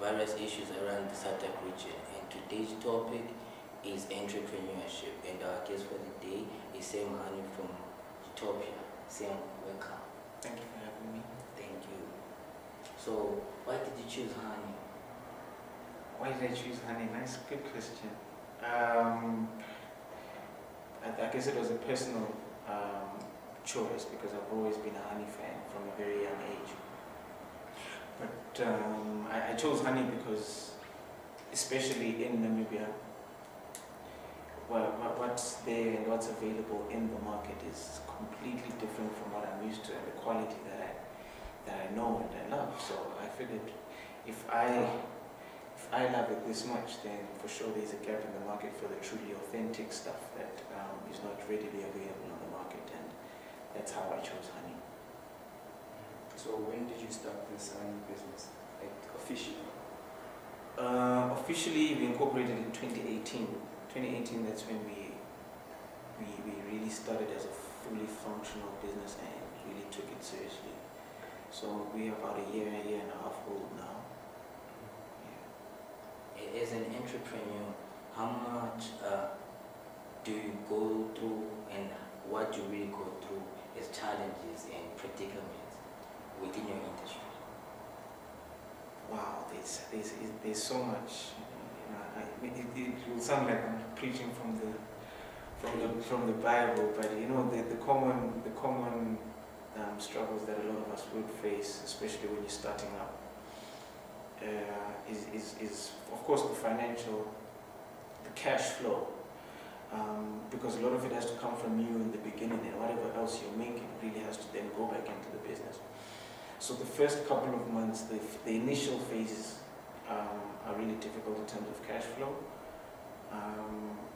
various issues around the SADC region, and today's topic is entrepreneurship, and our guest for the day is Sam Honey from Utopia. Sam, welcome. Thank you for having me. Thank you. So, why did you choose honey? Why did I choose honey? Nice, good question. I guess it was a personal choice because I've always been a honey fan from a very young age. But I chose honey because, especially in Namibia, what's there and what's available in the market is completely different from what I'm used to and the quality that I know and I love. So I figured if I love it this much, then for sure there's a gap in the market for the truly authentic stuff that is not readily available on the market, and that's how I chose honey. So when did you start this honey business, like officially? Officially, we incorporated in 2018. 2018, that's when we really started as a fully functional business and really took it seriously. So we are about a year and a half old now. As an entrepreneur, how much do you go through, and what do you really go through as challenges and predicaments within your industry? Wow, there's so much. It will sound like I'm preaching from the Bible, but the common struggles that a lot of us would face, especially when you're starting up, is of course the cash flow, because a lot of it has to come from you in the beginning, and whatever else you're making really has to then go back into the business. So the first couple of months, the initial phases are really difficult in terms of cash flow.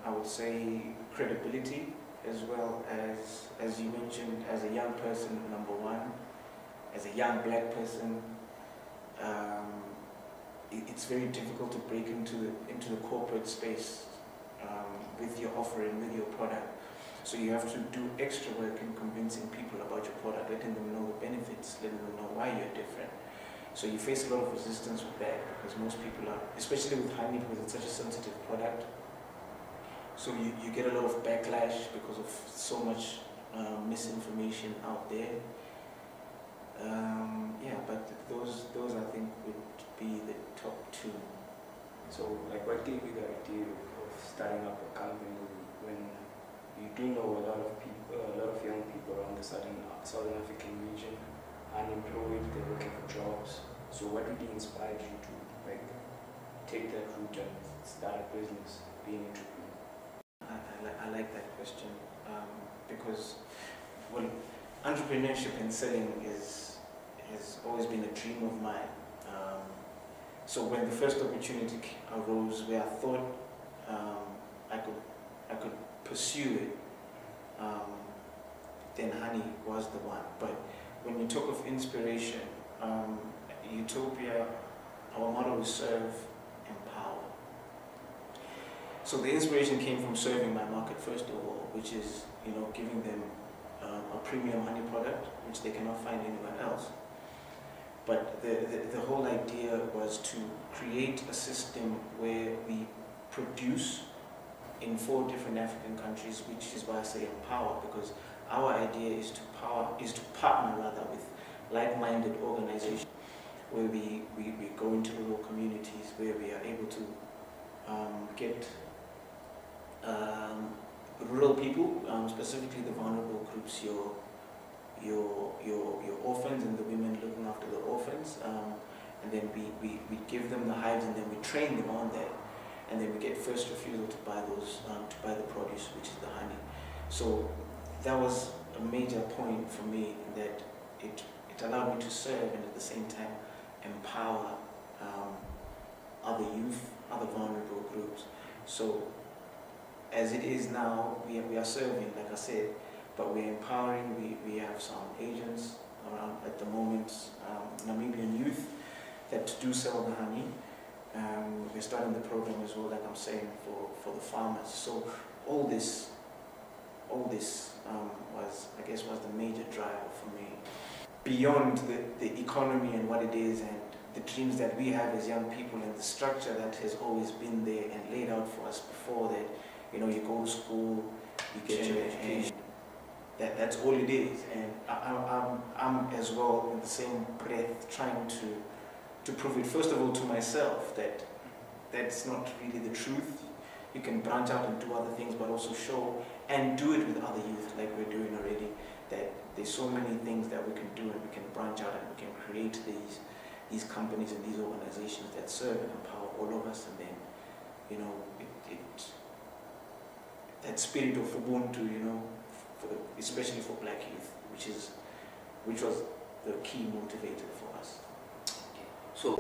I would say credibility, as well as you mentioned, as a young person, number one, as a young black person, it's very difficult to break into the corporate space with your offering, with your product. So you have to do extra work in convincing people about your product, letting them know the benefits, letting them know why you're different. So you face a lot of resistance with that, because most people are, especially with honey, because it's such a sensitive product. So you get a lot of backlash because of so much misinformation out there. Yeah, but those I think would be the top two. So like, what gave you the idea of starting up a company when you do know a lot of young people around the Southern African region, unemployed, they're looking for jobs. So what really inspired you to like take that route and start a business, being an entrepreneur? I like that question because, well, entrepreneurship and selling has always been a dream of mine. So when the first opportunity arose where I thought I could pursue it, then honey was the one. But when you talk of inspiration, Utopia, our motto is serve, empower. So the inspiration came from serving my market first of all, which is giving them a premium honey product which they cannot find anywhere else. But the whole idea was to create a system where we produce in 4 different African countries, which is why I say empower, because our idea is to partner rather with like-minded organizations where we go into rural communities, where we are able to get rural people, specifically the vulnerable groups, your orphans and the women looking after the orphans, and then we give them the hives, and then we train them on that, and then we get first refusal to buy the produce, which is the honey. So that was a major point for me, in that it allowed me to serve and at the same time empower other youth, other vulnerable groups. So as it is now, we are serving, like I said, but we're empowering. We have some agents around at the moment, Namibian youth, that do sell the honey. We're starting the program as well, like I'm saying, for the farmers. So all this was the major driver for me. Beyond the economy and what it is, and the dreams that we have as young people and the structure that has always been there and laid out for us before that, you know, you go to school, you get your education, that's all it is. And I'm as well in the same breath trying to prove it, first of all, to myself that that's not really the truth. You can branch out and do other things, but also show and do it with other youth like we're doing already, that there's so many things that we can do and we can branch out and we can create these companies and these organizations that serve and empower all of us. And then, you know, that spirit of Ubuntu, you know, especially for black youth, which was the key motivator for us. Okay. So